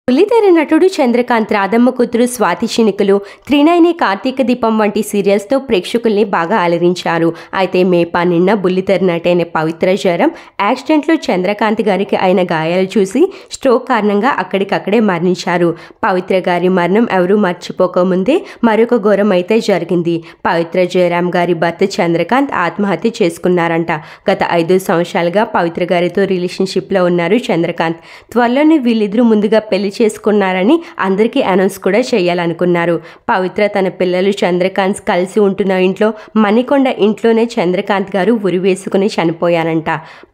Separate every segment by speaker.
Speaker 1: బుల్లితెర నటుడు చంద్రకాంత్, రాధమ్మ కూతురు స్వాతి చినుకులు, త్రినయని, కార్తీక దీపం వంటి సీరియల్స్తో ప్రేక్షకుల్ని బాగా అలరించారు. అయితే మే 12న బుల్లితెర నటైన పవిత్ర జ్వరం యాక్సిడెంట్లో చంద్రకాంత్ గారికి అయిన గాయాలు చూసి స్ట్రోక్ కారణంగా అక్కడికక్కడే మరణించారు. పవిత్ర గారి మరణం ఎవరూ మర్చిపోకముందే మరొక ఘోరం అయితే జరిగింది. పవిత్ర జయరాం గారి భర్త చంద్రకాంత్ ఆత్మహత్య చేసుకున్నారంట. గత 5 సంవత్సరాలుగా పవిత్ర గారితో రిలేషన్షిప్లో ఉన్నారు చంద్రకాంత్. త్వరలోనే వీళ్ళిద్దరూ ముందుగా పెళ్లి చేసుకున్నారని అందరికీ అనౌన్స్ కూడా చేయాలనుకున్నారు. పవిత్ర తన పిల్లలు చంద్రకాంత్ కలిసి ఉంటున్న ఇంట్లో మణికొండ ఇంట్లోనే చంద్రకాంత్ గారు ఉరివేసుకుని చనిపోయారంట.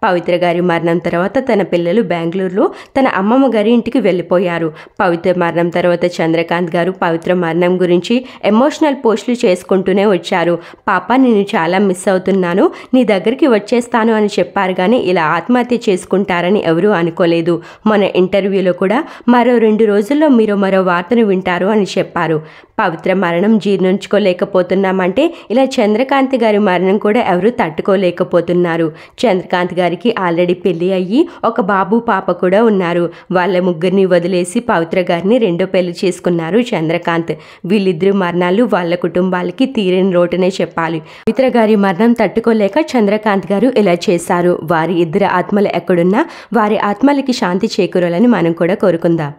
Speaker 1: పవిత్ర గారి మరణం తర్వాత తన పిల్లలు బెంగళూరులో తన అమ్మమ్మ గారి ఇంటికి వెళ్ళిపోయారు. పవిత్ర మరణం తర్వాత చంద్రకాంత్ గారు పవిత్ర మరణం గురించి ఎమోషనల్ పోస్టులు చేసుకుంటూనే వచ్చారు. పాప, నేను చాలా మిస్ అవుతున్నాను, నీ దగ్గరికి వచ్చేస్తాను అని చెప్పారు. కానీ ఇలా ఆత్మహత్య చేసుకుంటారని ఎవరూ అనుకోలేదు. మన ఇంటర్వ్యూలో కూడా మరో 2 రోజుల్లో మీరు మరో వార్తను వింటారు అని చెప్పారు. పవిత్ర మరణం జీర్ణించుకోలేకపోతున్నామంటే ఇలా చంద్రకాంత్ గారి మరణం కూడా ఎవరు తట్టుకోలేకపోతున్నారు. చంద్రకాంత్ గారికి ఆల్రెడీ పెళ్లి అయ్యి ఒక బాబు, పాప కూడా ఉన్నారు. వాళ్ళ ముగ్గురిని వదిలేసి పవిత్ర గారిని రెండో పెళ్లి చేసుకున్నారు చంద్రకాంత్. వీళ్ళిద్దరు మరణాలు వాళ్ళ కుటుంబాలకి తీరని లోటునే చెప్పాలి. పవిత్ర గారి మరణం తట్టుకోలేక చంద్రకాంత్ గారు ఇలా చేశారు. వారి ఇద్దరు ఆత్మలు ఎక్కడున్నా వారి ఆత్మలకి శాంతి చేకూరాలని మనం కూడా కోరుకుందాం.